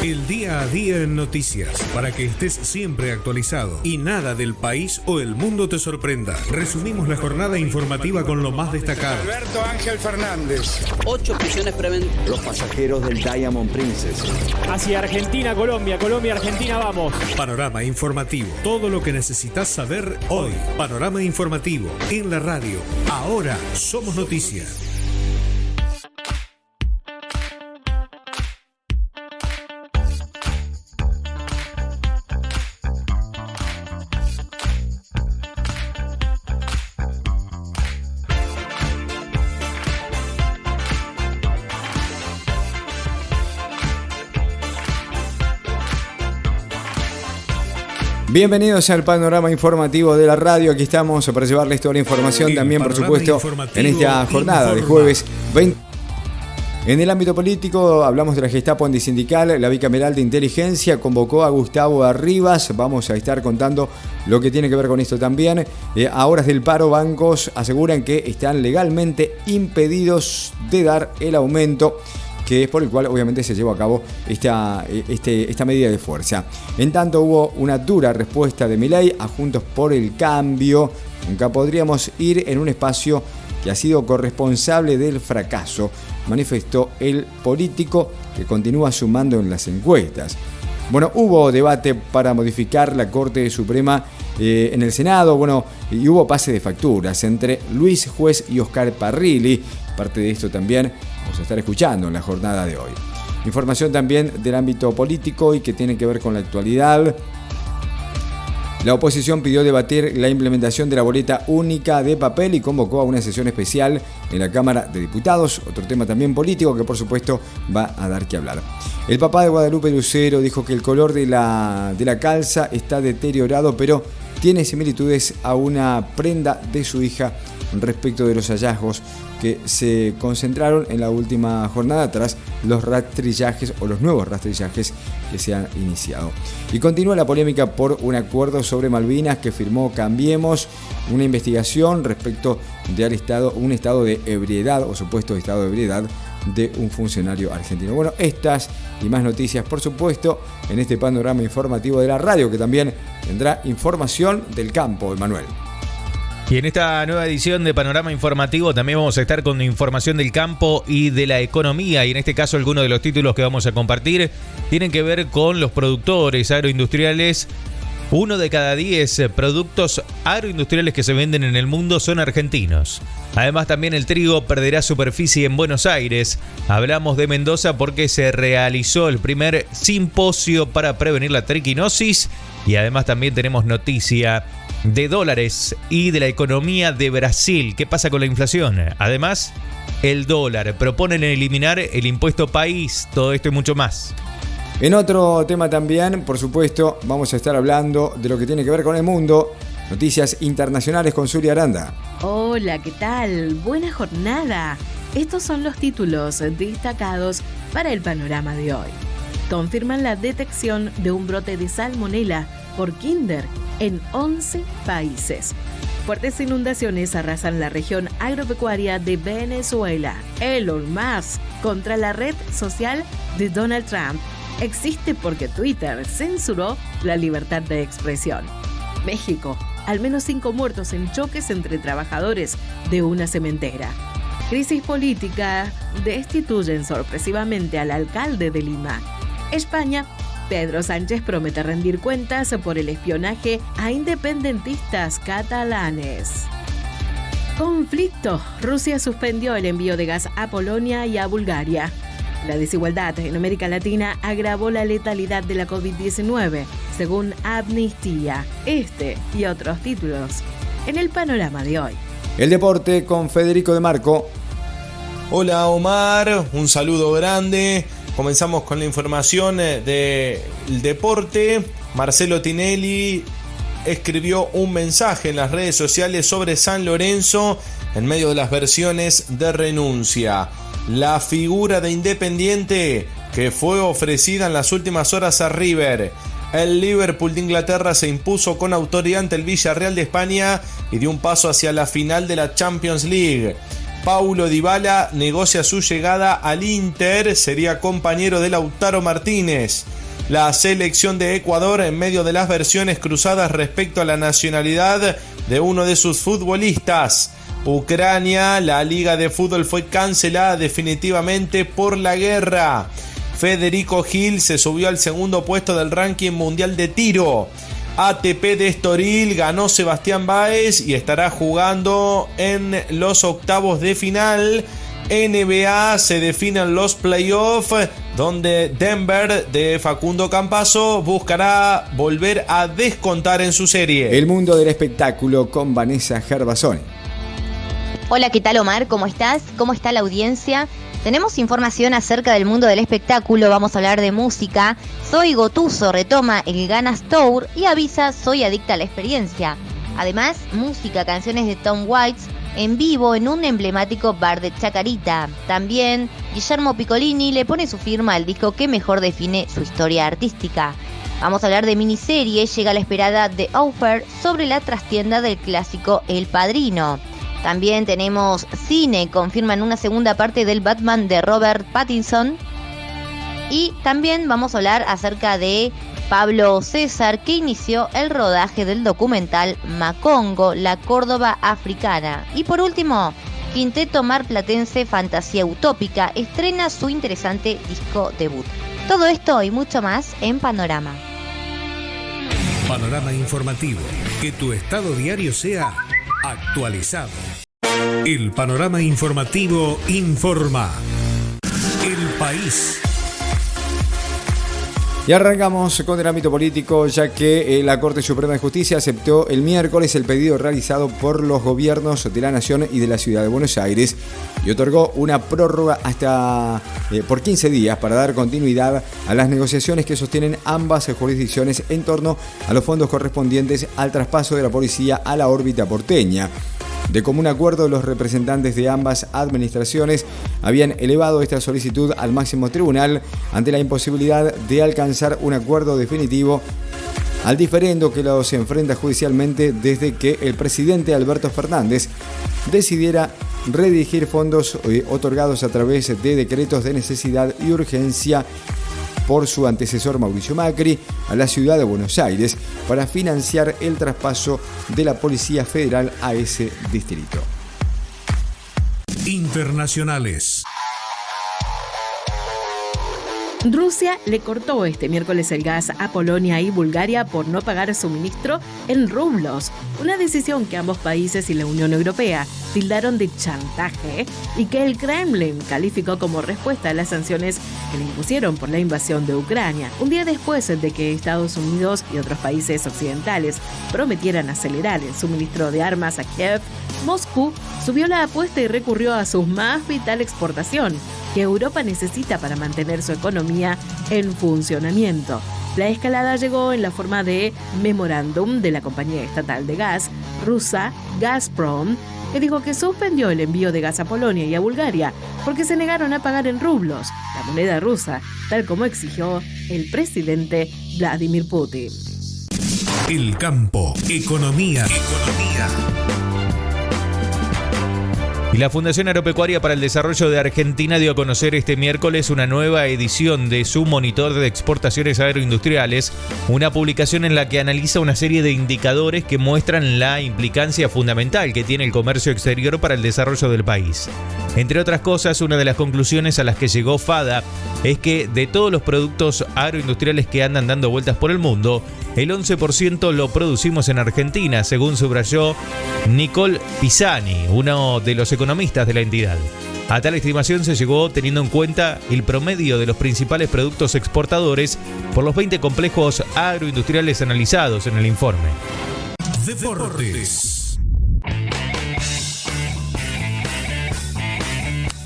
El día a día en noticias, para que estés siempre actualizado y nada del país o el mundo te sorprenda. Resumimos la jornada informativa con lo más destacado. Alberto Ángel Fernández. 8 prisiones preventivas. Los pasajeros del Diamond Princess. Hacia Argentina, Colombia, Argentina, vamos. Panorama informativo. Todo lo que necesitas saber hoy. Panorama informativo en la radio. Ahora somos noticias. Bienvenidos al panorama informativo de la radio. Aquí estamos para llevarles toda la información también, por supuesto, en esta jornada de jueves 20. En el ámbito político hablamos de la Gestapo antisindical. La bicameral de inteligencia convocó a Gustavo Arribas. Vamos a estar contando lo que tiene que ver con esto también. A horas del paro, bancos aseguran que están legalmente impedidos de dar el aumento, que es por el cual obviamente se llevó a cabo esta medida de fuerza. En tanto, hubo una dura respuesta de Milei a Juntos por el Cambio. Nunca podríamos ir en un espacio que ha sido corresponsable del fracaso, manifestó el político, que continúa sumando en las encuestas. Bueno, hubo debate para modificar la Corte Suprema en el Senado, y hubo pase de facturas entre Luis Juez y Oscar Parrilli. Parte de esto también vamos a estar escuchando en la jornada de hoy. Información también del ámbito político y que tiene que ver con la actualidad. La oposición pidió debatir la implementación de la boleta única de papel y convocó a una sesión especial en la Cámara de Diputados. Otro tema también político que por supuesto va a dar que hablar. El papá de Guadalupe Lucero dijo que el color de la calza está deteriorado, pero tiene similitudes a una prenda de su hija respecto de los hallazgos que se concentraron en la última jornada tras los rastrillajes o los nuevos rastrillajes que se han iniciado. Y continúa la polémica por un acuerdo sobre Malvinas que firmó Cambiemos, una investigación respecto de un estado de ebriedad o supuesto estado de ebriedad de un funcionario argentino. Bueno, estas y más noticias, por supuesto, en este panorama informativo de la radio, que también tendrá información del campo, Emanuel. Y en esta nueva edición de Panorama Informativo también vamos a estar con información del campo y de la economía. Y en este caso algunos de los títulos que vamos a compartir tienen que ver con los productores agroindustriales. 1 de cada 10 productos agroindustriales que se venden en el mundo son argentinos. Además, también el trigo perderá superficie en Buenos Aires. Hablamos de Mendoza porque se realizó el primer simposio para prevenir la triquinosis. Y además también tenemos noticia de dólares y de la economía de Brasil. ¿Qué pasa con la inflación? Además, el dólar. Proponen eliminar el impuesto país. Todo esto y mucho más. En otro tema también, por supuesto, vamos a estar hablando de lo que tiene que ver con el mundo. Noticias internacionales con Zulia Aranda. Hola, ¿qué tal? Buena jornada. Estos son los títulos destacados para el panorama de hoy. Confirman la detección de un brote de salmonela por Kinder en 11 países. Fuertes inundaciones arrasan la región agropecuaria de Venezuela. Elon Musk contra la red social de Donald Trump. Existe porque Twitter censuró la libertad de expresión. México, al menos 5 muertos en choques entre trabajadores de una cementera. Crisis política, destituyen sorpresivamente al alcalde de Lima. España, Pedro Sánchez promete rendir cuentas por el espionaje a independentistas catalanes. Conflicto. Rusia suspendió el envío de gas a Polonia y a Bulgaria. La desigualdad en América Latina agravó la letalidad de la COVID-19, según Amnistía. Este y otros títulos en el panorama de hoy. El deporte con Federico de Marco. Hola Omar, un saludo grande. Comenzamos con la información del deporte. Marcelo Tinelli escribió un mensaje en las redes sociales sobre San Lorenzo en medio de las versiones de renuncia. La figura de Independiente que fue ofrecida en las últimas horas a River. El Liverpool de Inglaterra se impuso con autoridad ante el Villarreal de España y dio un paso hacia la final de la Champions League. Paulo Dybala negocia su llegada al Inter, sería compañero de Lautaro Martínez. La selección de Ecuador, en medio de las versiones cruzadas respecto a la nacionalidad de uno de sus futbolistas. Ucrania, la liga de fútbol fue cancelada definitivamente por la guerra. Federico Gil se subió al segundo puesto del ranking mundial de tiro. ATP de Estoril ganó Sebastián Báez y estará jugando en los octavos de final. NBA se definen los playoffs, donde Denver de Facundo Campazzo buscará volver a descontar en su serie. El mundo del espectáculo con Vanessa Gervasoni. Hola, ¿qué tal, Omar? ¿Cómo estás? ¿Cómo está la audiencia? Tenemos información acerca del mundo del espectáculo, vamos a hablar de música. Zoe Gotuso retoma el Ganas Tour y avisa: soy adicta a la experiencia. Además, música, canciones de Tom Waits en vivo en un emblemático bar de Chacarita. También Guillermo Piccolini le pone su firma al disco que mejor define su historia artística. Vamos a hablar de miniserie, llega la esperada The Offer sobre la trastienda del clásico El Padrino. También tenemos cine, confirman una segunda parte del Batman de Robert Pattinson. Y también vamos a hablar acerca de Pablo César, que inició el rodaje del documental Macongo, la Córdoba africana. Y por último, Quinteto Marplatense Fantasía Utópica estrena su interesante disco debut. Todo esto y mucho más en Panorama. Panorama informativo. Que tu estado diario sea actualizado. El panorama informativo informa. El país. Y arrancamos con el ámbito político, ya que la Corte Suprema de Justicia aceptó el miércoles el pedido realizado por los gobiernos de la Nación y de la Ciudad de Buenos Aires y otorgó una prórroga hasta por 15 días para dar continuidad a las negociaciones que sostienen ambas jurisdicciones en torno a los fondos correspondientes al traspaso de la policía a la órbita porteña. De común acuerdo, los representantes de ambas administraciones habían elevado esta solicitud al máximo tribunal ante la imposibilidad de alcanzar un acuerdo definitivo al diferendo que los enfrenta judicialmente desde que el presidente Alberto Fernández decidiera redirigir fondos otorgados a través de decretos de necesidad y urgencia por su antecesor Mauricio Macri a la ciudad de Buenos Aires para financiar el traspaso de la Policía Federal a ese distrito. Internacionales. Rusia le cortó este miércoles el gas a Polonia y Bulgaria por no pagar suministro en rublos, una decisión que ambos países y la Unión Europea tildaron de chantaje y que el Kremlin calificó como respuesta a las sanciones que le impusieron por la invasión de Ucrania. Un día después de que Estados Unidos y otros países occidentales prometieran acelerar el suministro de armas a Kiev, Moscú subió la apuesta y recurrió a su más vital exportación, que Europa necesita para mantener su economía en funcionamiento. La escalada llegó en la forma de memorándum de la compañía estatal de gas rusa Gazprom, que dijo que suspendió el envío de gas a Polonia y a Bulgaria porque se negaron a pagar en rublos, la moneda rusa, tal como exigió el presidente Vladimir Putin. El campo, economía. Y la Fundación Agropecuaria para el Desarrollo de Argentina dio a conocer este miércoles una nueva edición de su Monitor de Exportaciones Agroindustriales, una publicación en la que analiza una serie de indicadores que muestran la implicancia fundamental que tiene el comercio exterior para el desarrollo del país. Entre otras cosas, una de las conclusiones a las que llegó FADA es que de todos los productos agroindustriales que andan dando vueltas por el mundo, el 11% lo producimos en Argentina, según subrayó Nicole Pisani, uno de los economistas de la entidad. A tal estimación se llegó teniendo en cuenta el promedio de los principales productos exportadores por los 20 complejos agroindustriales analizados en el informe. Deportes.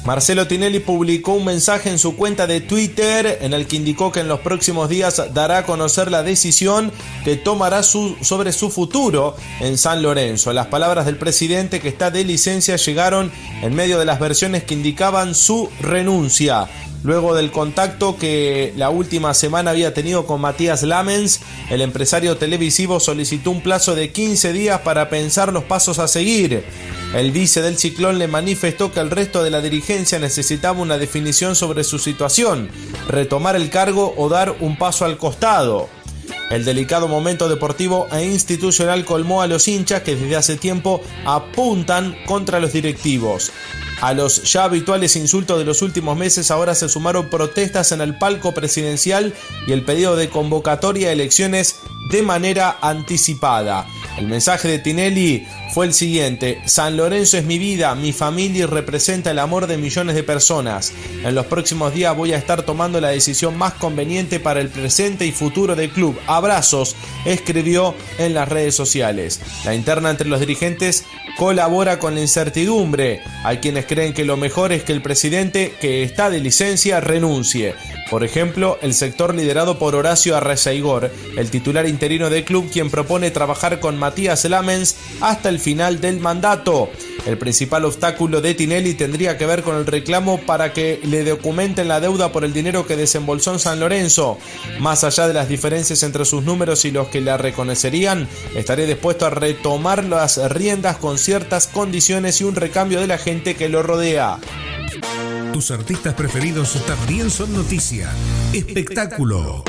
Marcelo Tinelli publicó un mensaje en su cuenta de Twitter en el que indicó que en los próximos días dará a conocer la decisión que tomará sobre su futuro en San Lorenzo. Las palabras del presidente, que está de licencia, llegaron en medio de las versiones que indicaban su renuncia. luego del contacto que la última semana había tenido con Matías Lammens. El empresario televisivo solicitó un plazo de 15 días para pensar los pasos a seguir. El vice del Ciclón le manifestó que el resto de la dirigencia necesitaba una definición sobre su situación, retomar el cargo o dar un paso al costado. El delicado momento deportivo e institucional colmó a los hinchas que desde hace tiempo apuntan contra los directivos. A los ya habituales insultos de los últimos meses ahora se sumaron protestas en el palco presidencial y el pedido de convocatoria a elecciones de manera anticipada. El mensaje de Tinelli fue el siguiente: San Lorenzo es mi vida, mi familia y representa el amor de millones de personas. En los próximos días voy a estar tomando la decisión más conveniente para el presente y futuro del club. Abrazos, escribió en las redes sociales. La interna entre los dirigentes colabora con la incertidumbre. Hay quienes creen que lo mejor es que el presidente, que está de licencia, renuncie. Por ejemplo, el sector liderado por Horacio Arrezaigor, el titular interino del club, quien propone trabajar con Matías Lammens hasta el final del mandato. El principal obstáculo de Tinelli tendría que ver con el reclamo para que le documenten la deuda por el dinero que desembolsó en San Lorenzo. Más allá de las diferencias entre sus números y los que la reconocerían, estaría dispuesto a retomar las riendas con ciertas condiciones y un recambio de la gente que lo rodea. Tus artistas preferidos también son noticia. Espectáculo.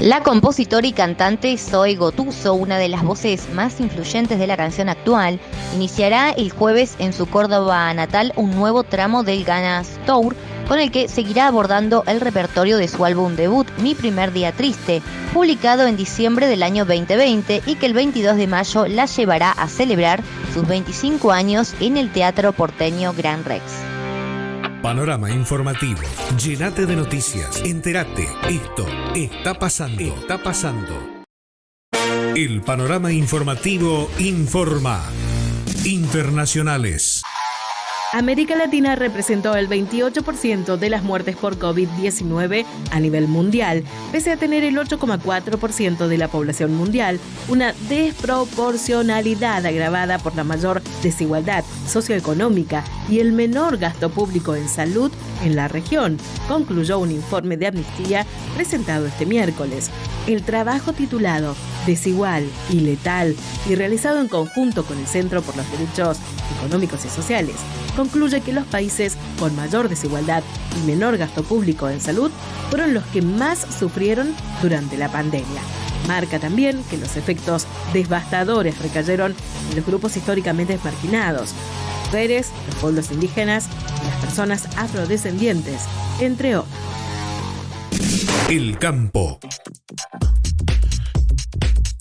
La compositora y cantante Zoe Gotuso, una de las voces más influyentes de la canción actual, iniciará el jueves en su Córdoba natal un nuevo tramo del Ganas Tour, con el que seguirá abordando el repertorio de su álbum debut Mi Primer Día Triste, publicado en diciembre del año 2020 y que el 22 de mayo la llevará a celebrar sus 25 años en el Teatro Porteño Gran Rex. Panorama informativo. Llénate de noticias. Entérate. Esto está pasando. Está pasando. El panorama informativo informa. Internacionales. América Latina representó el 28% de las muertes por COVID-19 a nivel mundial, pese a tener el 8,4% de la población mundial, una desproporcionalidad agravada por la mayor desigualdad socioeconómica y el menor gasto público en salud en la región, concluyó un informe de Amnistía presentado este miércoles. El trabajo titulado Desigual y Letal y realizado en conjunto con el Centro por los Derechos Económicos y Sociales, concluye que los países con mayor desigualdad y menor gasto público en salud fueron los que más sufrieron durante la pandemia. Marca también que los efectos devastadores recayeron en los grupos históricamente marginados, las mujeres, los pueblos indígenas y las personas afrodescendientes, entre otros. El campo.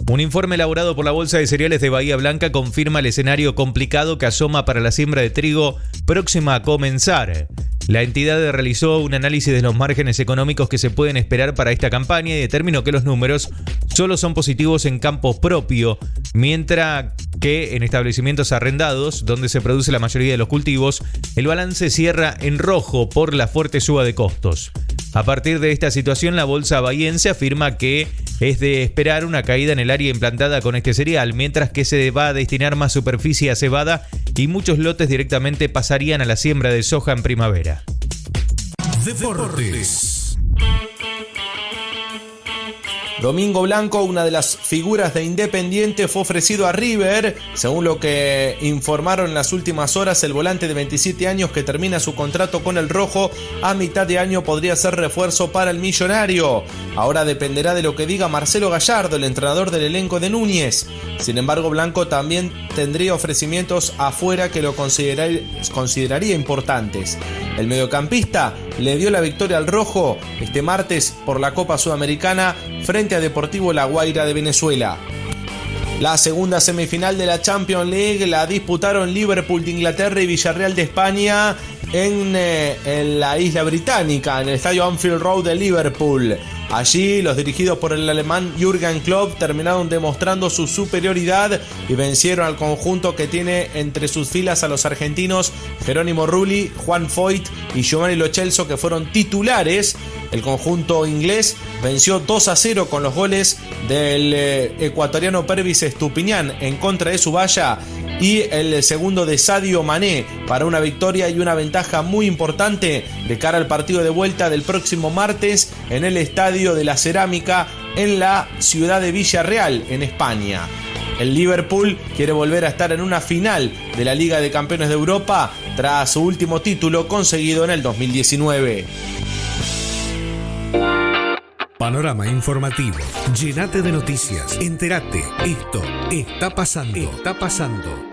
Un informe elaborado por la Bolsa de Cereales de Bahía Blanca confirma el escenario complicado que asoma para la siembra de trigo próxima a comenzar. La entidad realizó un análisis de los márgenes económicos que se pueden esperar para esta campaña y determinó que los números solo son positivos en campo propio, mientras que en establecimientos arrendados, donde se produce la mayoría de los cultivos, el balance cierra en rojo por la fuerte suba de costos. A partir de esta situación, la bolsa bahiense afirma que es de esperar una caída en el área implantada con este cereal, mientras que se va a destinar más superficie a cebada y muchos lotes directamente pasarían a la siembra de soja en primavera. Deportes. Domingo Blanco, una de las figuras de Independiente, fue ofrecido a River. Según lo que informaron en las últimas horas, el volante de 27 años que termina su contrato con el rojo a mitad de año podría ser refuerzo para el millonario. Ahora dependerá de lo que diga Marcelo Gallardo, el entrenador del elenco de Núñez. Sin embargo, Blanco también tendría ofrecimientos afuera que lo consideraría importantes. El mediocampista le dio la victoria al rojo este martes por la Copa Sudamericana frente a Deportivo La Guaira de Venezuela. La segunda semifinal de la Champions League la disputaron Liverpool de Inglaterra y Villarreal de España en la isla británica, en el estadio Anfield Road de Liverpool. Allí, los dirigidos por el alemán Jürgen Klopp terminaron demostrando su superioridad y vencieron al conjunto que tiene entre sus filas a los argentinos Jerónimo Rulli, Juan Foyt y Giovanni Lo Celso, que fueron titulares. El conjunto inglés venció 2-0 con los goles del ecuatoriano Pervis Estupiñán en contra de su valla y el segundo de Sadio Mané para una victoria y una ventaja muy importante de cara al partido de vuelta del próximo martes en el Estadio de la Cerámica en la ciudad de Villarreal, en España. El Liverpool quiere volver a estar en una final de la Liga de Campeones de Europa tras su último título conseguido en el 2019. Panorama informativo. Llénate de noticias. Entérate. Esto está pasando. Está pasando.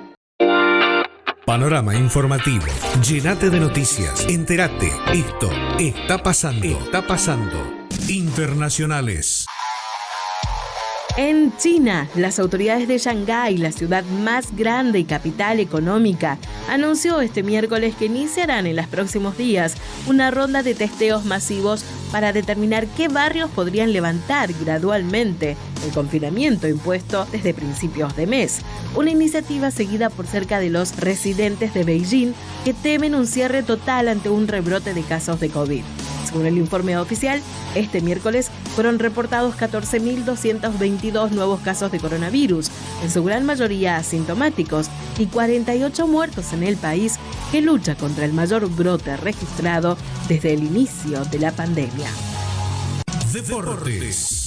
Panorama informativo. Llénate de noticias. Entérate. Esto está pasando. Está pasando. Internacionales. En China, las autoridades de Shanghái, la ciudad más grande y capital económica, anunció este miércoles que iniciarán en los próximos días una ronda de testeos masivos para determinar qué barrios podrían levantar gradualmente el confinamiento impuesto desde principios de mes. Una iniciativa seguida por cerca de los residentes de Beijing que temen un cierre total ante un rebrote de casos de COVID. Según el informe oficial, este miércoles fueron reportados 14.222 nuevos casos de coronavirus, en su gran mayoría asintomáticos, y 48 muertos en el país, que lucha contra el mayor brote registrado desde el inicio de la pandemia. Deportes.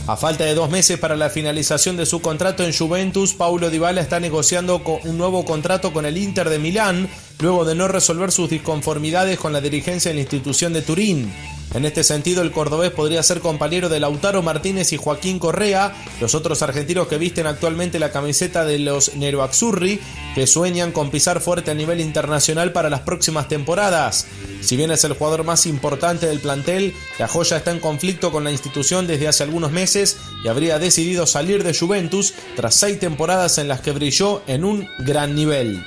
A falta de 2 meses para la finalización de su contrato en Juventus, Paulo Dybala está negociando un nuevo contrato con el Inter de Milán, luego de no resolver sus disconformidades con la dirigencia de la institución de Turín. En este sentido, el cordobés podría ser compañero de Lautaro Martínez y Joaquín Correa, los otros argentinos que visten actualmente la camiseta de los Nerazzurri, que sueñan con pisar fuerte a nivel internacional para las próximas temporadas. Si bien es el jugador más importante del plantel, la joya está en conflicto con la institución desde hace algunos meses y habría decidido salir de Juventus tras 6 temporadas en las que brilló en un gran nivel.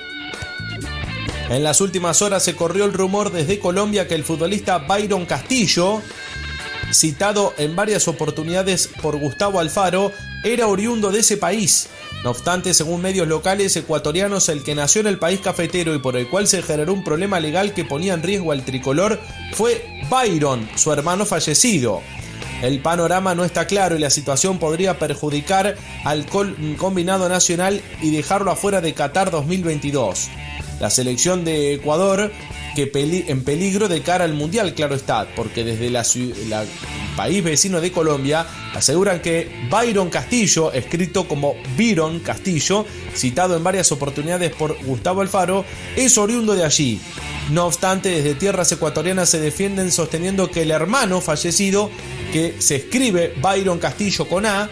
En las últimas horas se corrió el rumor desde Colombia que el futbolista Byron Castillo, citado en varias oportunidades por Gustavo Alfaro, era oriundo de ese país. No obstante, según medios locales ecuatorianos, el que nació en el país cafetero y por el cual se generó un problema legal que ponía en riesgo al tricolor fue Byron, su hermano fallecido. El panorama no está claro y la situación podría perjudicar al combinado nacional y dejarlo afuera de Qatar 2022. La selección de Ecuador en peligro de cara al Mundial, claro está, porque desde el país vecino de Colombia aseguran que Byron Castillo, escrito como Byron Castillo, citado en varias oportunidades por Gustavo Alfaro, es oriundo de allí. No obstante, desde tierras ecuatorianas se defienden sosteniendo que el hermano fallecido, que se escribe Byron Castillo con A,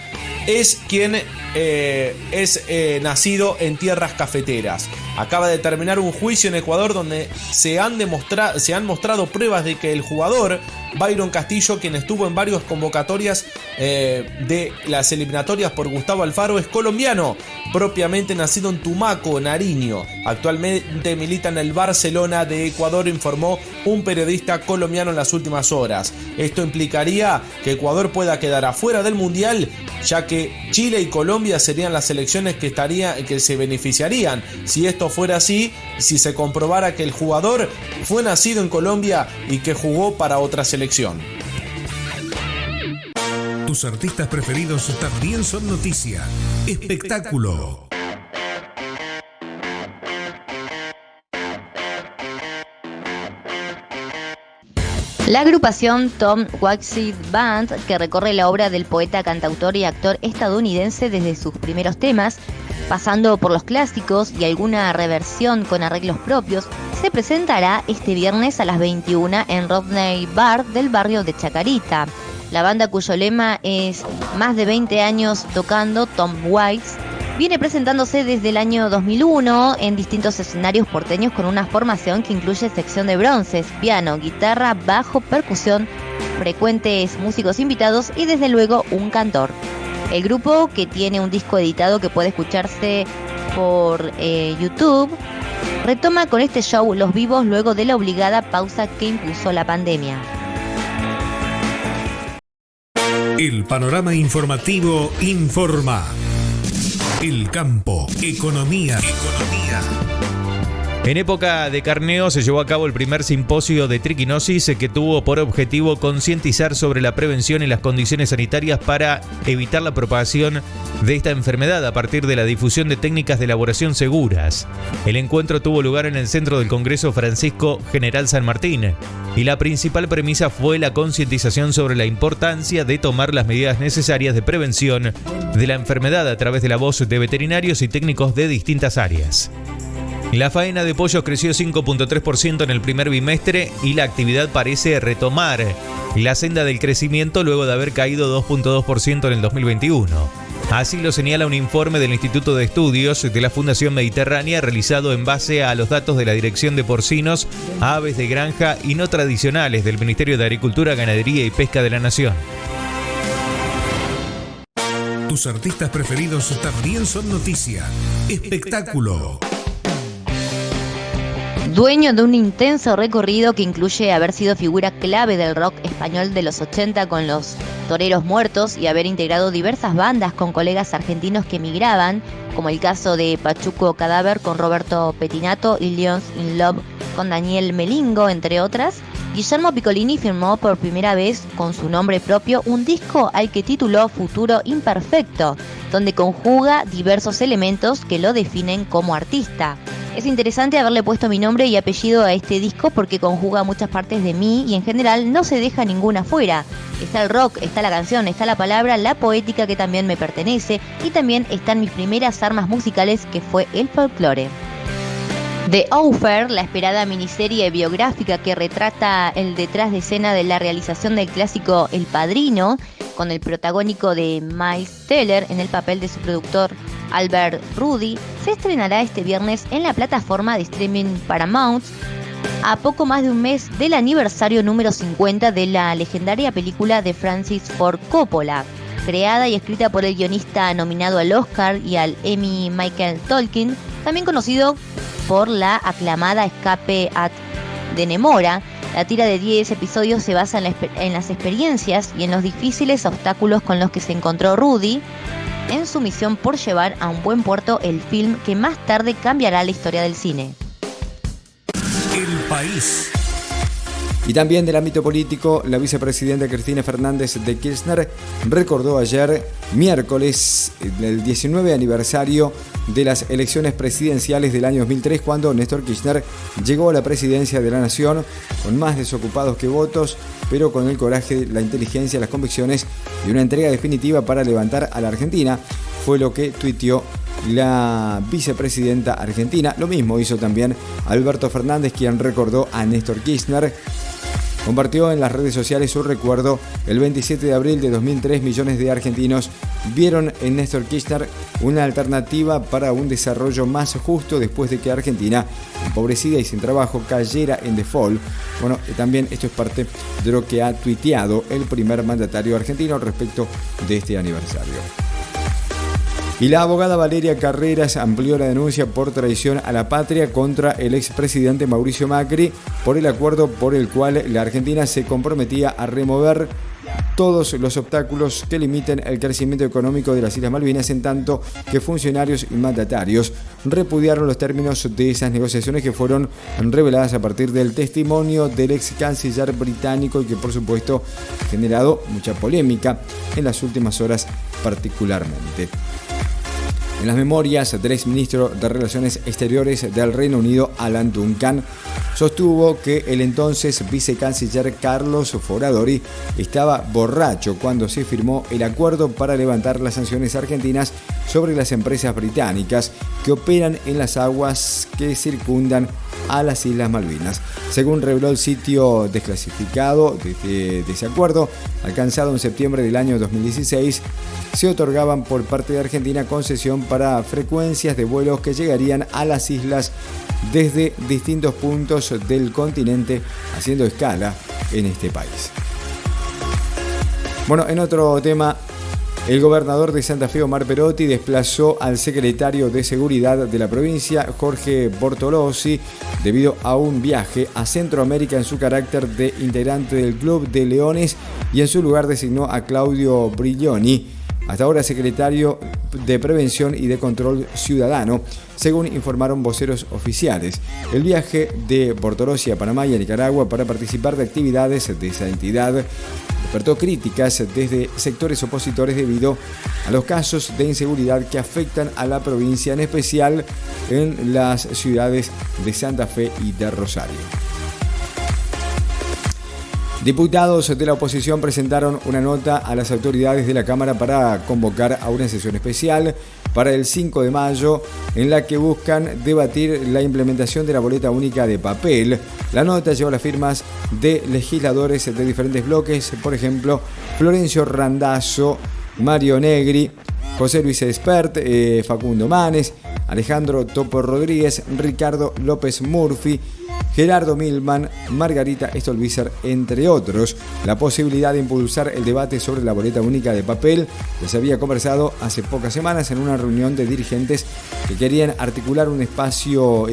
es quien es nacido en tierras cafeteras. Acaba de terminar un juicio en Ecuador donde se han mostrado pruebas de que el jugador Byron Castillo, quien estuvo en varias convocatorias de las eliminatorias por Gustavo Alfaro, es colombiano, propiamente nacido en Tumaco, Nariño. Actualmente milita en el Barcelona de Ecuador, informó un periodista colombiano en las últimas horas. Esto implicaría que Ecuador pueda quedar afuera del Mundial, ya que Chile y Colombia serían las selecciones que se beneficiarían. Si esto fuera así, si se comprobara que el jugador fue nacido en Colombia y que jugó para otra selección. Tus artistas preferidos también son noticia. Espectáculo. La agrupación Tom Waits Band, que recorre la obra del poeta, cantautor y actor estadounidense desde sus primeros temas, pasando por los clásicos y alguna reversión con arreglos propios, se presentará este viernes a las 21 en Rodney Bar del barrio de Chacarita. La banda, cuyo lema es más de 20 años tocando, Tom Waits, viene presentándose desde el año 2001 en distintos escenarios porteños con una formación que incluye sección de bronces, piano, guitarra, bajo, percusión, frecuentes músicos invitados y desde luego un cantor. El grupo, que tiene un disco editado que puede escucharse por YouTube, retoma con este show los vivos luego de la obligada pausa que impuso la pandemia. El panorama informativo informa. El campo, economía. En época de Carneo se llevó a cabo el primer simposio de triquinosis que tuvo por objetivo concientizar sobre la prevención y las condiciones sanitarias para evitar la propagación de esta enfermedad a partir de la difusión de técnicas de elaboración seguras. El encuentro tuvo lugar en el Centro del Congreso Francisco General San Martín y la principal premisa fue la concientización sobre la importancia de tomar las medidas necesarias de prevención de la enfermedad a través de la voz de veterinarios y técnicos de distintas áreas. La faena de pollos creció 5.3% en el primer bimestre y la actividad parece retomar la senda del crecimiento luego de haber caído 2.2% en el 2021. Así lo señala un informe del Instituto de Estudios de la Fundación Mediterránea realizado en base a los datos de la Dirección de Porcinos, Aves de Granja y No Tradicionales del Ministerio de Agricultura, Ganadería y Pesca de la Nación. Tus artistas preferidos también son noticia. Espectáculo. Dueño de un intenso recorrido que incluye haber sido figura clave del rock español de los 80 con los Toreros Muertos y haber integrado diversas bandas con colegas argentinos que emigraban, como el caso de Pachuco Cadáver con Roberto Pettinato y Lions in Love con Daniel Melingo, entre otras, Guillermo Piccolini firmó por primera vez con su nombre propio un disco al que tituló Futuro Imperfecto, donde conjuga diversos elementos que lo definen como artista. Es interesante haberle puesto mi nombre y apellido a este disco porque conjuga muchas partes de mí y en general no se deja ninguna fuera. Está el rock, está la canción, está la palabra, la poética que también me pertenece y también están mis primeras armas musicales que fue el folclore. The Offer, la esperada miniserie biográfica que retrata el detrás de escena de la realización del clásico El Padrino, con el protagónico de Miles Teller en el papel de su productor Albert Rudy, se estrenará este viernes en la plataforma de streaming Paramount, a poco más de un mes del aniversario número 50 de la legendaria película de Francis Ford Coppola, creada y escrita por el guionista nominado al Oscar y al Emmy Michael Tolkien, también conocido por la aclamada Escape at Dannemora. La tira de 10 episodios se basa en las experiencias y en los difíciles obstáculos con los que se encontró Rudy en su misión por llevar a un buen puerto el film que más tarde cambiará la historia del cine. El país. Y también del ámbito político, la vicepresidenta Cristina Fernández de Kirchner recordó ayer, miércoles, el 19 aniversario de las elecciones presidenciales del año 2003, cuando Néstor Kirchner llegó a la presidencia de la nación con más desocupados que votos, pero con el coraje, la inteligencia, las convicciones y una entrega definitiva para levantar a la Argentina. Fue lo que tuiteó la vicepresidenta argentina. Lo mismo hizo también Alberto Fernández, quien recordó a Néstor Kirchner. Compartió en las redes sociales su recuerdo. El 27 de abril de 2003, millones de argentinos vieron en Néstor Kirchner una alternativa para un desarrollo más justo después de que Argentina, empobrecida y sin trabajo, cayera en default. Bueno, también esto es parte de lo que ha tuiteado el primer mandatario argentino respecto de este aniversario. Y la abogada Valeria Carreras amplió la denuncia por traición a la patria contra el expresidente Mauricio Macri por el acuerdo por el cual la Argentina se comprometía a remover todos los obstáculos que limiten el crecimiento económico de las Islas Malvinas, en tanto que funcionarios y mandatarios repudiaron los términos de esas negociaciones que fueron reveladas a partir del testimonio del ex canciller británico y que por supuesto ha generado mucha polémica en las últimas horas particularmente. En las memorias del exministro de Relaciones Exteriores del Reino Unido, Alan Duncan, sostuvo que el entonces vicecanciller Carlos Foradori estaba borracho cuando se firmó el acuerdo para levantar las sanciones argentinas sobre las empresas británicas que operan en las aguas que circundan a las Islas Malvinas. Según reveló el sitio desclasificado de ese acuerdo, alcanzado en septiembre del año 2016, se otorgaban por parte de Argentina concesión para frecuencias de vuelos que llegarían a las islas desde distintos puntos del continente, haciendo escala en este país. Bueno, en otro tema, El gobernador de Santa Fe, Omar Perotti, desplazó al secretario de Seguridad de la provincia, Jorge Bortolossi, debido a un viaje a Centroamérica en su carácter de integrante del Club de Leones, y en su lugar designó a Claudio Briglioni, hasta ahora secretario de Prevención y de Control Ciudadano, según informaron voceros oficiales. El viaje de Bortolossi a Panamá y a Nicaragua para participar de actividades de esa entidad despertó críticas desde sectores opositores debido a los casos de inseguridad que afectan a la provincia, en especial en las ciudades de Santa Fe y de Rosario. Diputados de la oposición presentaron una nota a las autoridades de la Cámara para convocar a una sesión especial para el 5 de mayo en la que buscan debatir la implementación de la boleta única de papel. La nota lleva las firmas de legisladores de diferentes bloques, por ejemplo, Florencio Randazzo, Mario Negri, José Luis Espert, Facundo Manes, Alejandro Topo Rodríguez, Ricardo López Murphy, Gerardo Milman, Margarita Stolbizer, entre otros. La posibilidad de impulsar el debate sobre la boleta única de papel ya se había conversado hace pocas semanas en una reunión de dirigentes que querían articular un espacio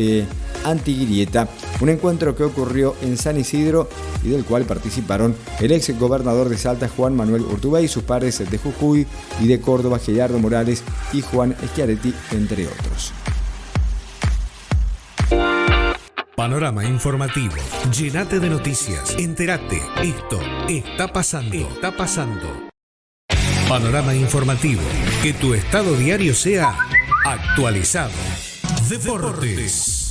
anti-grieta, un encuentro que ocurrió en San Isidro y del cual participaron el ex gobernador de Salta, Juan Manuel Urtubey, sus pares de Jujuy y de Córdoba, Gerardo Morales y Juan Schiaretti, entre otros. Panorama informativo. Llénate de noticias. Entérate. Esto está pasando. Está pasando. Panorama informativo. Que tu estado diario sea actualizado. Deportes.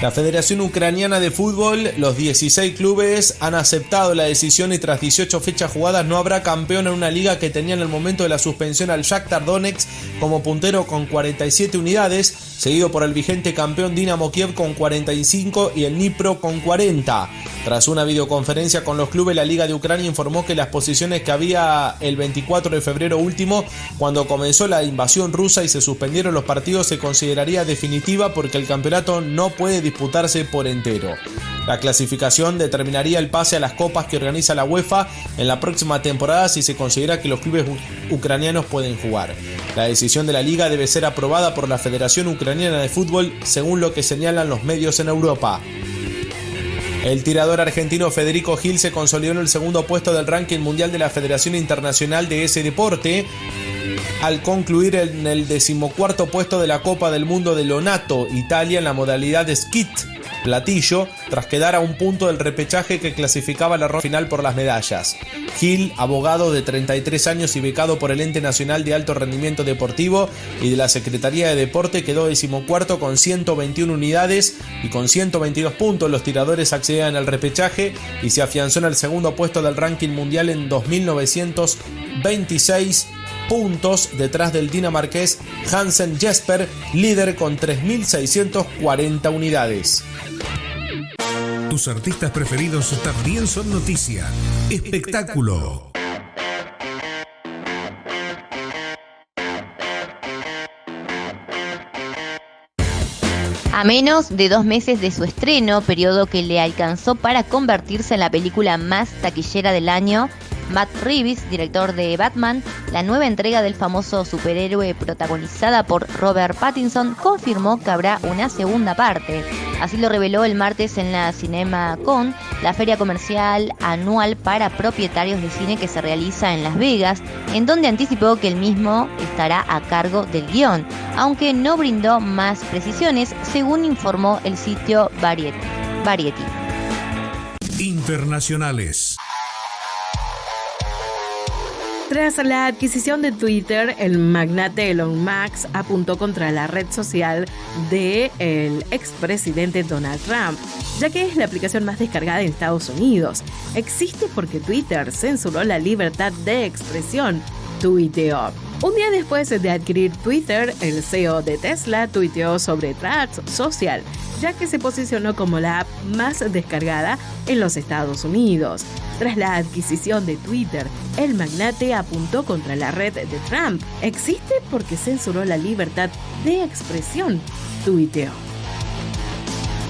La Federación Ucraniana de Fútbol, los 16 clubes han aceptado la decisión y tras 18 fechas jugadas no habrá campeón en una liga que tenía en el momento de la suspensión al Shakhtar Donetsk como puntero con 47 unidades, seguido por el vigente campeón Dinamo Kiev con 45 y el Dnipro con 40. Tras una videoconferencia con los clubes, la Liga de Ucrania informó que las posiciones que había el 24 de febrero último, cuando comenzó la invasión rusa y se suspendieron los partidos, se consideraría definitiva porque el campeonato no puede disputarse por entero. La clasificación determinaría el pase a las copas que organiza la UEFA en la próxima temporada si se considera que los clubes ucranianos pueden jugar. La decisión de la liga debe ser aprobada por la Federación Ucraniana de Fútbol, según lo que señalan los medios en Europa. El tirador argentino Federico Gil se consolidó en el segundo puesto del ranking mundial de la Federación Internacional de ese deporte, al concluir en el 14º puesto de la Copa del Mundo de Lonato, Italia, en la modalidad de skeet, platillo, tras quedar a un punto del repechaje que clasificaba la ronda final por las medallas. Gil, abogado de 33 años y becado por el Ente Nacional de Alto Rendimiento Deportivo y de la Secretaría de Deporte, quedó 14º con 121 unidades y con 122 puntos. Los tiradores accedían al repechaje y se afianzó en el segundo puesto del ranking mundial en 2.926 puntos, detrás del dinamarqués Hansen Jesper, líder con 3.640 unidades. Tus artistas preferidos también son noticia. Espectáculo. A menos de 2 meses de su estreno, periodo que le alcanzó para convertirse en la película más taquillera del año, Matt Reeves, director de Batman, la nueva entrega del famoso superhéroe protagonizada por Robert Pattinson, confirmó que habrá una segunda parte. Así lo reveló el martes en la CinemaCon, la feria comercial anual para propietarios de cine que se realiza en Las Vegas, en donde anticipó que el mismo estará a cargo del guión, aunque no brindó más precisiones, según informó el sitio Variety. Internacionales. Tras la adquisición de Twitter, el magnate Elon Musk apuntó contra la red social del expresidente Donald Trump, ya que es la aplicación más descargada en Estados Unidos. Existe porque Twitter censuró la libertad de expresión, tuiteó. Un día después de adquirir Twitter, el CEO de Tesla tuiteó sobre Truth Social, ya que se posicionó como la app más descargada en los Estados Unidos. Tras la adquisición de Twitter, el magnate apuntó contra la red de Trump. Existe porque censuró la libertad de expresión, tuiteó.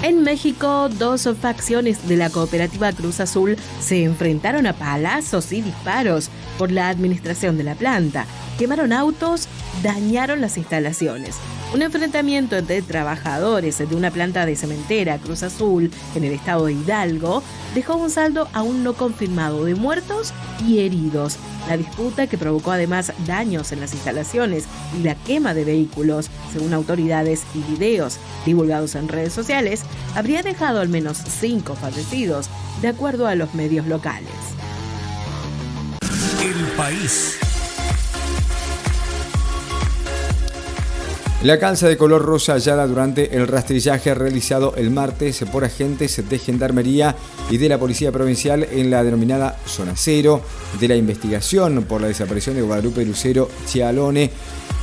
En México, dos facciones de la cooperativa Cruz Azul se enfrentaron a palazos y disparos por la administración de la planta. Quemaron autos, dañaron las instalaciones. Un enfrentamiento entre trabajadores de una planta de cementera Cruz Azul en el estado de Hidalgo dejó un saldo aún no confirmado de muertos y heridos. La disputa, que provocó además daños en las instalaciones y la quema de vehículos, según autoridades y videos divulgados en redes sociales, habría dejado al menos 5 fallecidos, de acuerdo a los medios locales. El país. La calza de color rosa hallada durante el rastrillaje realizado el martes por agentes de Gendarmería y de la Policía Provincial en la denominada Zona Cero de la investigación por la desaparición de Guadalupe Lucero Chialone,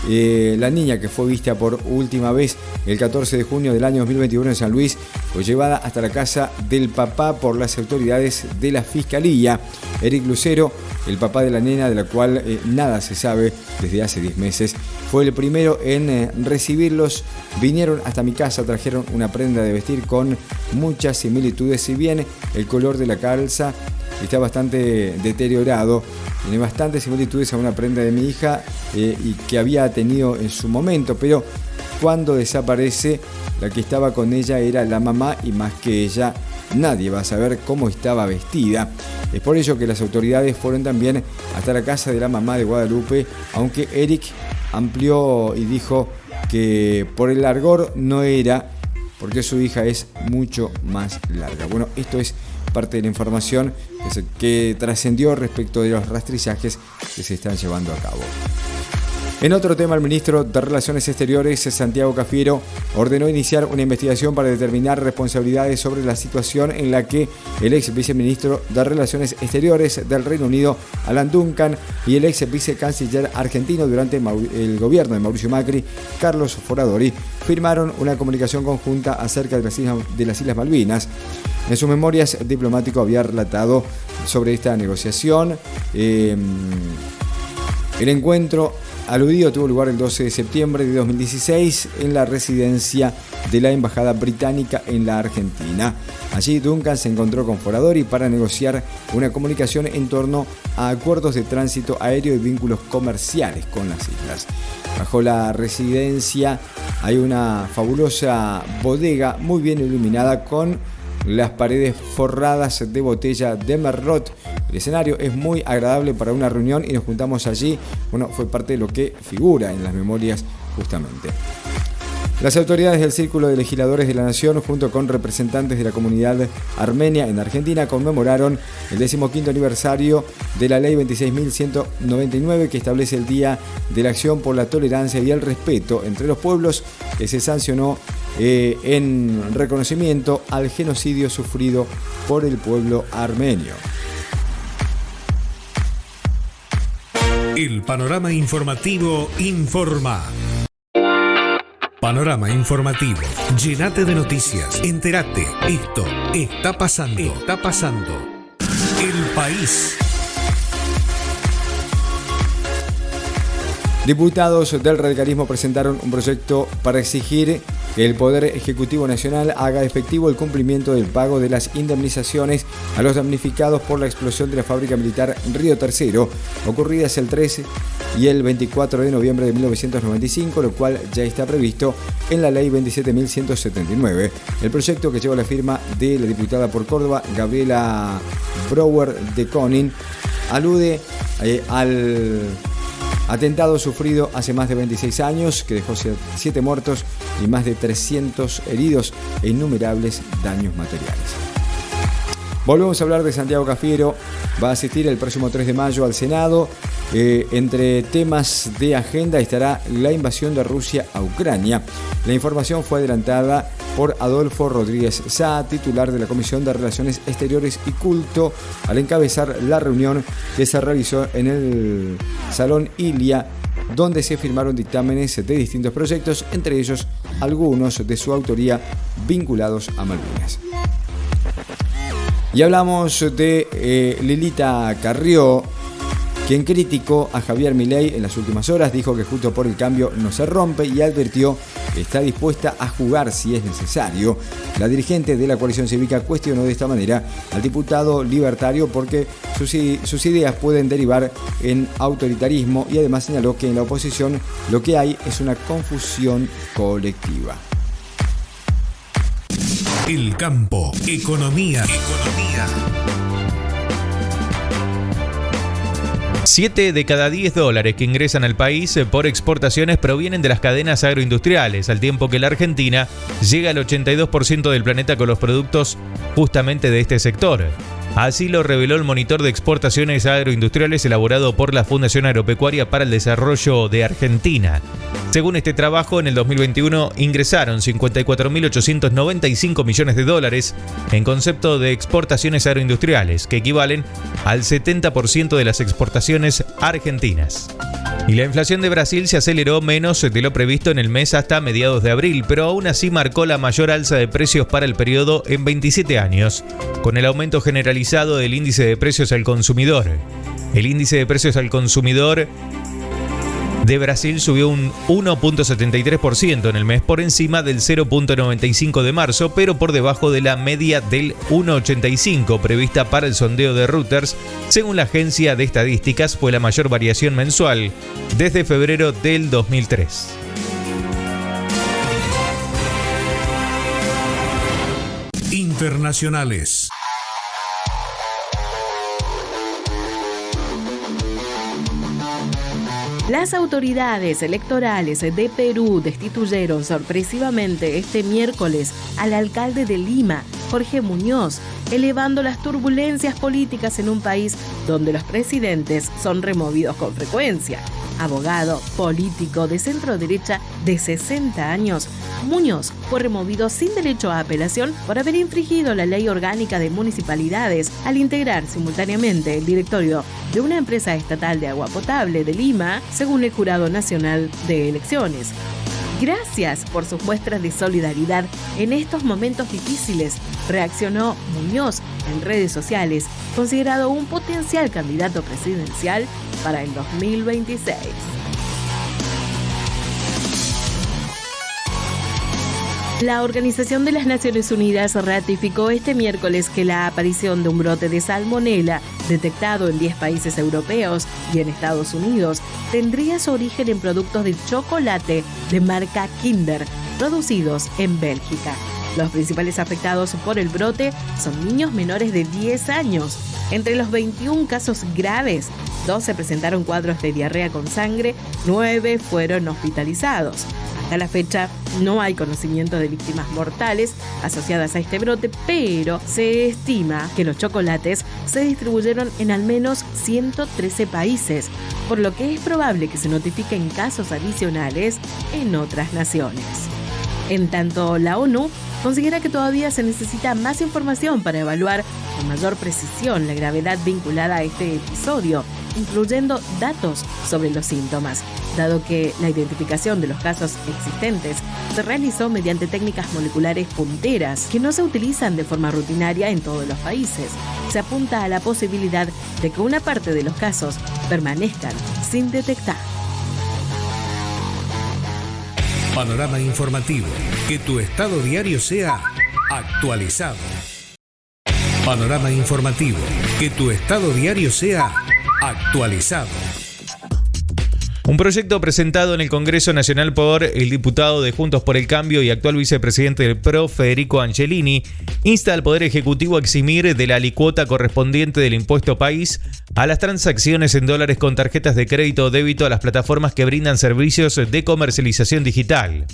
la niña que fue vista por última vez el 14 de junio del año 2021 en San Luis, fue llevada hasta la casa del papá por las autoridades de la Fiscalía. Eric Lucero, el papá de la nena, de la cual nada se sabe desde hace 10 meses, fue el primero en recibirlos. Vinieron hasta mi casa, trajeron una prenda de vestir con muchas similitudes, si bien el color de la calza está bastante deteriorado, tiene bastantes similitudes a una prenda de mi hija y que había tenido en su momento, pero cuando desaparece, la que estaba con ella era la mamá y más que ella, nadie va a saber cómo estaba vestida. Es por ello que las autoridades fueron también hasta la casa de la mamá de Guadalupe, aunque Eric amplió y dijo que por el largor no era, porque su hija es mucho más larga. Bueno, esto es parte de la información que trascendió respecto de los rastrillajes que se están llevando a cabo. En otro tema, el ministro de Relaciones Exteriores, Santiago Cafiero, ordenó iniciar una investigación para determinar responsabilidades sobre la situación en la que el ex viceministro de Relaciones Exteriores del Reino Unido, Alan Duncan, y el ex vicecanciller argentino durante el gobierno de Mauricio Macri, Carlos Foradori, firmaron una comunicación conjunta acerca de las Islas Malvinas. En sus memorias, el diplomático había relatado sobre esta negociación. El encuentro aludido tuvo lugar el 12 de septiembre de 2016 en la residencia de la Embajada Británica en la Argentina. Allí Duncan se encontró con Foradori para negociar una comunicación en torno a acuerdos de tránsito aéreo y vínculos comerciales con las islas. Bajo la residencia hay una fabulosa bodega muy bien iluminada con las paredes forradas de botella de Merlot. El escenario es muy agradable para una reunión y nos juntamos allí. Bueno, fue parte de lo que figura en las memorias justamente. Las autoridades del Círculo de Legisladores de la Nación, junto con representantes de la comunidad armenia en Argentina, conmemoraron el 15º aniversario de la Ley 26.199, que establece el Día de la Acción por la Tolerancia y el Respeto entre los Pueblos, que se sancionó en reconocimiento al genocidio sufrido por el pueblo armenio. El panorama informativo informa. Panorama informativo. Llénate de noticias. Entérate. Esto está pasando. Está pasando. El país. Diputados del radicalismo presentaron un proyecto para exigir que el Poder Ejecutivo Nacional haga efectivo el cumplimiento del pago de las indemnizaciones a los damnificados por la explosión de la fábrica militar Río Tercero, ocurridas el 13 y el 24 de noviembre de 1995, lo cual ya está previsto en la Ley 27.179. El proyecto, que lleva la firma de la diputada por Córdoba, Gabriela Brouwer de Koning, alude al atentado sufrido hace más de 26 años, que dejó 7 muertos y más de 300 heridos e innumerables daños materiales. Volvemos a hablar de Santiago Cafiero. Va a asistir el próximo 3 de mayo al Senado. Entre temas de agenda estará la invasión de Rusia a Ucrania. La información fue adelantada por Adolfo Rodríguez Sá, titular de la Comisión de Relaciones Exteriores y Culto, al encabezar la reunión que se realizó en el Salón Ilia, donde se firmaron dictámenes de distintos proyectos, entre ellos algunos de su autoría vinculados a Malvinas. Y hablamos de Lilita Carrió, quien criticó a Javier Milei en las últimas horas. Dijo que Juntos por el Cambio no se rompe y advirtió está dispuesta a jugar si es necesario. La dirigente de la coalición cívica cuestionó de esta manera al diputado libertario porque sus ideas pueden derivar en autoritarismo y además señaló que en la oposición lo que hay es una confusión colectiva. El campo, economía. 7 de cada 10 dólares que ingresan al país por exportaciones provienen de las cadenas agroindustriales, al tiempo que la Argentina llega al 82% del planeta con los productos justamente de este sector. Así lo reveló el monitor de exportaciones agroindustriales elaborado por la Fundación Agropecuaria para el Desarrollo de Argentina. Según este trabajo, en el 2021 ingresaron 54.895 millones de dólares en concepto de exportaciones agroindustriales, que equivalen al 70% de las exportaciones argentinas. Y la inflación de Brasil se aceleró menos de lo previsto en el mes hasta mediados de abril, pero aún así marcó la mayor alza de precios para el periodo en 27 años, con el aumento generalizado del índice de precios al consumidor. El índice de precios al consumidor de Brasil subió un 1.73% en el mes, por encima del 0.95% de marzo, pero por debajo de la media del 1.85% prevista para el sondeo de Reuters. Según la agencia de estadísticas, fue la mayor variación mensual desde febrero del 2003. Internacionales. Las autoridades electorales de Perú destituyeron sorpresivamente este miércoles al alcalde de Lima, Jorge Muñoz, elevando las turbulencias políticas en un país donde los presidentes son removidos con frecuencia. Abogado político de centro-derecha de 60 años, Muñoz fue removido sin derecho a apelación por haber infringido la ley orgánica de municipalidades al integrar simultáneamente el directorio de una empresa estatal de agua potable de Lima, según el Jurado Nacional de Elecciones. Gracias por sus muestras de solidaridad en estos momentos difíciles, reaccionó Muñoz en redes sociales, considerado un potencial candidato presidencial para el 2026. La Organización de las Naciones Unidas ratificó este miércoles que la aparición de un brote de salmonela detectado en 10 países europeos y en Estados Unidos tendría su origen en productos de chocolate de marca Kinder, producidos en Bélgica. Los principales afectados por el brote son niños menores de 10 años. Entre los 21 casos graves, 12 presentaron cuadros de diarrea con sangre, 9 fueron hospitalizados. Hasta la fecha no hay conocimiento de víctimas mortales asociadas a este brote, pero se estima que los chocolates se distribuyeron en al menos 113 países, por lo que es probable que se notifiquen casos adicionales en otras naciones. En tanto, la ONU considera que todavía se necesita más información para evaluar con mayor precisión la gravedad vinculada a este episodio, incluyendo datos sobre los síntomas, dado que la identificación de los casos existentes se realizó mediante técnicas moleculares punteras que no se utilizan de forma rutinaria en todos los países. Se apunta a la posibilidad de que una parte de los casos permanezcan sin detectar. Panorama informativo. Que tu estado diario sea actualizado. Panorama informativo. Que tu estado diario sea actualizado. Un proyecto presentado en el Congreso Nacional por el diputado de Juntos por el Cambio y actual vicepresidente del PRO, Federico Angelini, insta al Poder Ejecutivo a eximir de la alicuota correspondiente del impuesto país a las transacciones en dólares con tarjetas de crédito o débito a las plataformas que brindan servicios de comercialización digital.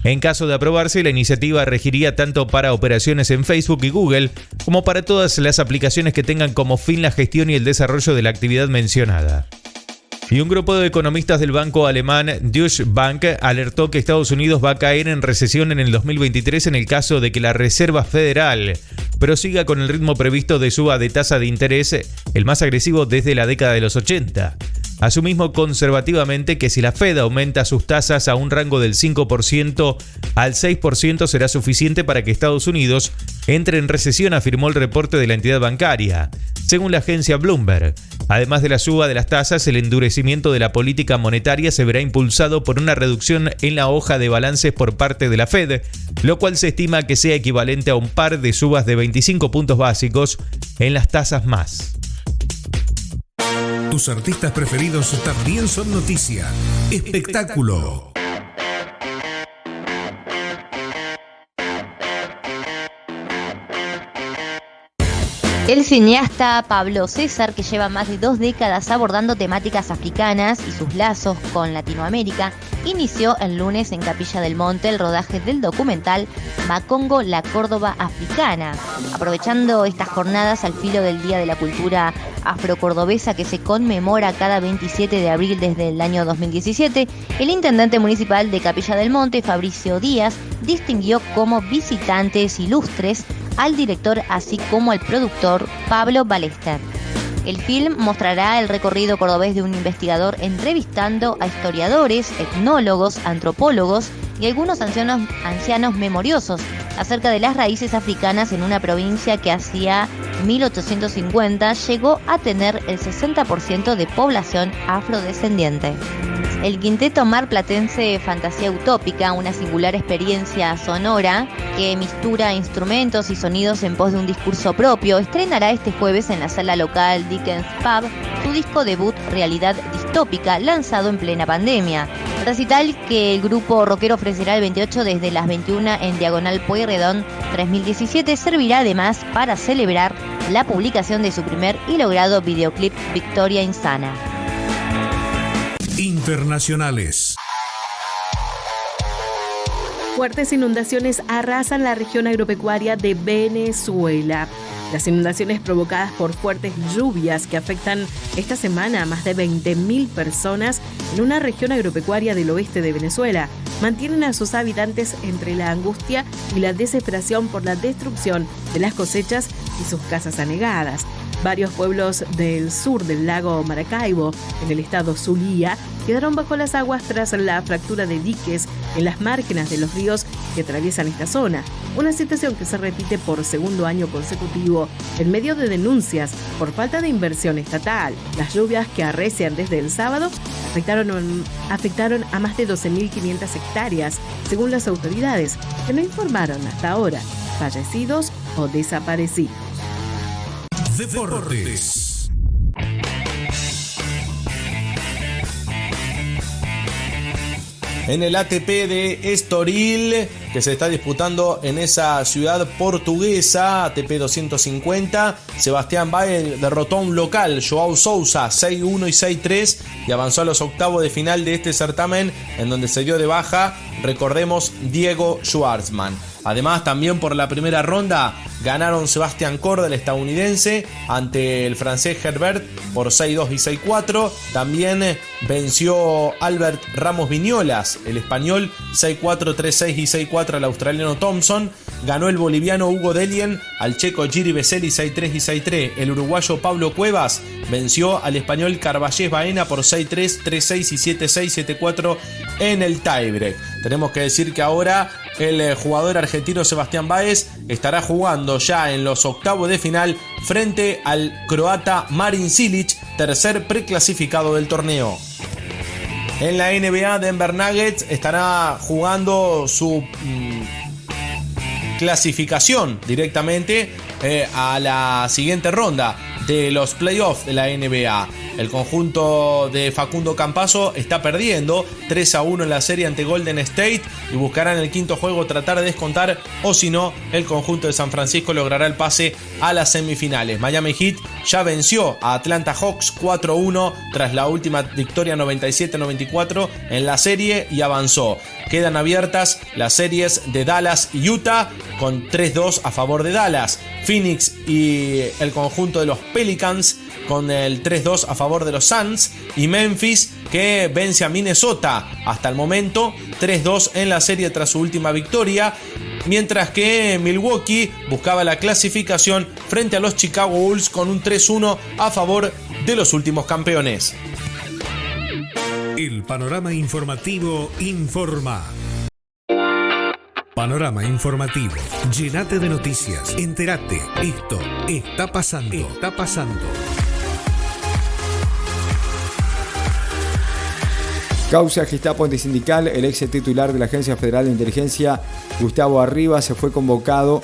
En caso de aprobarse, la iniciativa regiría tanto para operaciones en Facebook y Google como para todas las aplicaciones que tengan como fin la gestión y el desarrollo de la actividad mencionada. Y un grupo de economistas del banco alemán Deutsche Bank alertó que Estados Unidos va a caer en recesión en el 2023 en el caso de que la Reserva Federal prosiga con el ritmo previsto de suba de tasa de interés, el más agresivo desde la década de los 80. Asimismo, conservativamente, que si la Fed aumenta sus tasas a un rango del 5% al 6% será suficiente para que Estados Unidos entre en recesión, afirmó el reporte de la entidad bancaria. según la agencia Bloomberg. Además de la suba de las tasas, el endurecimiento de la política monetaria se verá impulsado por una reducción en la hoja de balances por parte de la Fed, lo cual se estima que sea equivalente a un par de subas de 25 puntos básicos en las tasas más. Tus artistas preferidos también son noticia. Espectáculo. El cineasta Pablo César, que lleva más de 2 décadas abordando temáticas africanas y sus lazos con Latinoamérica, inició el lunes en Capilla del Monte el rodaje del documental Macongo, la Córdoba africana. Aprovechando estas jornadas al filo del Día de la Cultura Afrocordobesa, que se conmemora cada 27 de abril desde el año 2017, el intendente municipal de Capilla del Monte, Fabricio Díaz, distinguió como visitantes ilustres al director así como al productor Pablo Ballester. El film mostrará el recorrido cordobés de un investigador entrevistando a historiadores, etnólogos, antropólogos y algunos ancianos memoriosos acerca de las raíces africanas en una provincia que hacia 1850 llegó a tener el 60% de población afrodescendiente. El quinteto marplatense Fantasía Utópica, una singular experiencia sonora que mistura instrumentos y sonidos en pos de un discurso propio, estrenará este jueves en la sala local Dickens Pub su disco debut Realidad Distópica, lanzado en plena pandemia. Recital que el grupo rockero ofrecerá el 28 desde las 21 en Diagonal Pueyrredón 3017 servirá además para celebrar la publicación de su primer y logrado videoclip Victoria Insana. Internacionales. Fuertes inundaciones arrasan la región agropecuaria de Venezuela. Las inundaciones provocadas por fuertes lluvias que afectan esta semana a más de 20.000 personas en una región agropecuaria del oeste de Venezuela mantienen a sus habitantes entre la angustia y la desesperación por la destrucción de las cosechas y sus casas anegadas. Varios pueblos del sur del lago Maracaibo, en el estado Zulia, quedaron bajo las aguas tras la fractura de diques en las márgenes de los ríos que atraviesan esta zona. Una situación que se repite por segundo año consecutivo en medio de denuncias por falta de inversión estatal. Las lluvias que arrecian desde el sábado afectaron a más de 12.500 hectáreas, según las autoridades, que no informaron hasta ahora fallecidos o desaparecidos. Deportes. En el ATP de Estoril, que se está disputando en esa ciudad portuguesa, ATP 250, Sebastián Baez derrotó a un local, Joao Sousa, 6-1 y 6-3, y avanzó a los octavos de final de este certamen, en donde se dio de baja, recordemos, Diego Schwartzman. Además, también por la primera ronda ganaron Sebastián Corda, el estadounidense, ante el francés Herbert por 6-2 y 6-4. También venció Albert Ramos Viñolas, el español, 6-4, 3-6 y 6-4 al australiano Thompson. Ganó el boliviano Hugo Delien al checo Giri Veseli 6-3 y 6-3. El uruguayo Pablo Cuevas venció al español Carballés Baena por 6-3, 3-6 y 7-6, 7-4 en el tiebreak. Tenemos que decir que ahora el jugador argentino Sebastián Baez estará jugando ya en los octavos de final frente al croata Marin Cilic, tercer preclasificado del torneo. En la NBA, Denver Nuggets estará jugando su clasificación directamente a la siguiente ronda de los playoffs de la NBA. El conjunto de Facundo Campazzo está perdiendo 3-1 en la serie ante Golden State y buscará en el quinto juego tratar de descontar, o si no, el conjunto de San Francisco logrará el pase a las semifinales. Miami Heat ya venció a Atlanta Hawks 4-1 tras la última victoria 97-94 en la serie y avanzó. Quedan abiertas las series de Dallas y Utah con 3-2 a favor de Dallas. Phoenix y el conjunto de los Pelicans con el 3-2 a favor de los Suns, y Memphis que vence a Minnesota hasta el momento 3-2 en la serie tras su última victoria, mientras que Milwaukee buscaba la clasificación frente a los Chicago Bulls con un 3-1 a favor de los últimos campeones. El panorama informativo informa. Panorama informativo. Llenate de noticias. Entérate. Esto está pasando. Está pasando. Causa Gestapo antisindical. El ex titular de la Agencia Federal de Inteligencia, Gustavo Arribas, se fue convocado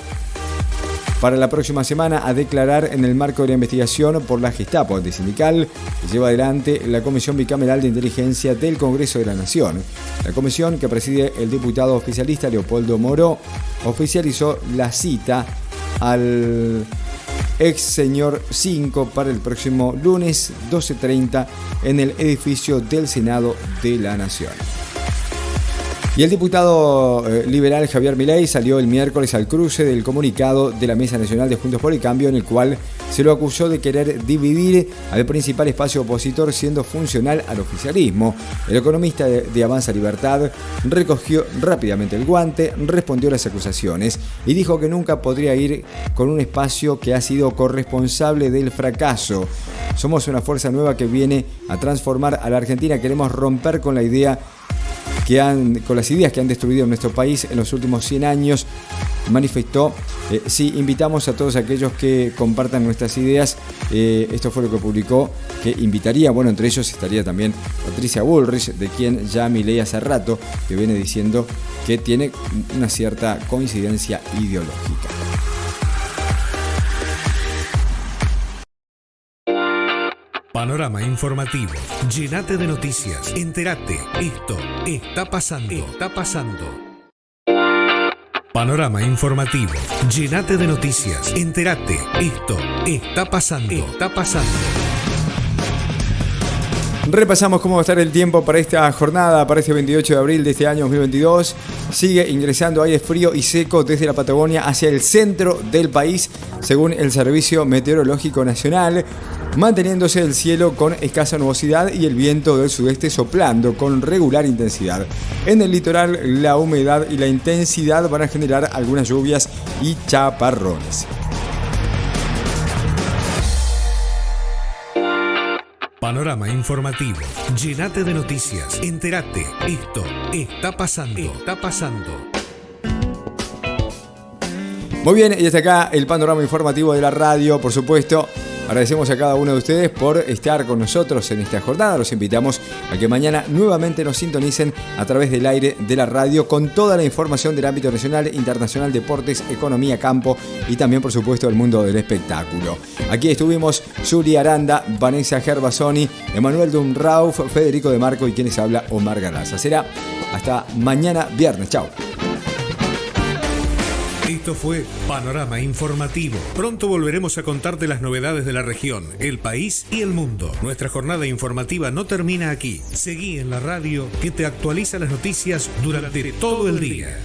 para la próxima semana a declarar en el marco de la investigación por la Gestapo antisindical que lleva adelante la Comisión Bicameral de Inteligencia del Congreso de la Nación. La comisión, que preside el diputado oficialista Leopoldo Moró, oficializó la cita al ex señor 5 para el próximo lunes 12:30 en el edificio del Senado de la Nación. Y el diputado liberal Javier Milei salió el miércoles al cruce del comunicado de la Mesa Nacional de Juntos por el Cambio, en el cual se lo acusó de querer dividir al principal espacio opositor siendo funcional al oficialismo. El economista de Avanza Libertad recogió rápidamente el guante, respondió a las acusaciones y dijo que nunca podría ir con un espacio que ha sido corresponsable del fracaso. Somos una fuerza nueva que viene a transformar a la Argentina. Queremos romper con la idea con las ideas que han destruido nuestro país en los últimos 100 años, manifestó. Sí, invitamos a todos aquellos que compartan nuestras ideas. Esto fue lo que publicó, que invitaría, bueno, entre ellos estaría también Patricia Bullrich, de quien ya Milei hace rato que viene diciendo que tiene una cierta coincidencia ideológica. Panorama informativo. Llenate de noticias. Entérate. Esto está pasando. Está pasando. Panorama informativo. Llenate de noticias. Entérate. Esto está pasando. Está pasando. Repasamos cómo va a estar el tiempo para esta jornada, para este 28 de abril de este año 2022. Sigue ingresando aire frío y seco desde la Patagonia hacia el centro del país, según el Servicio Meteorológico Nacional, manteniéndose el cielo con escasa nubosidad y el viento del sudeste soplando con regular intensidad. En el litoral, la humedad y la intensidad van a generar algunas lluvias y chaparrones. Panorama informativo. Llenate de noticias. Entérate. Esto está pasando. Está pasando. Muy bien, y hasta acá el panorama informativo de la radio, por supuesto. Agradecemos a cada uno de ustedes por estar con nosotros en esta jornada. Los invitamos a que mañana nuevamente nos sintonicen a través del aire de la radio con toda la información del ámbito nacional, internacional, deportes, economía, campo y también, por supuesto, el mundo del espectáculo. Aquí estuvimos Zuli Aranda, Vanessa Gervasoni, Emanuel Dunrauf, Federico de Marco y quienes habla Omar Galaza. Será hasta mañana viernes. Chao. Esto fue Panorama Informativo. Pronto volveremos a contarte las novedades de la región, el país y el mundo. Nuestra jornada informativa no termina aquí. Seguí en la radio que te actualiza las noticias durante todo el día.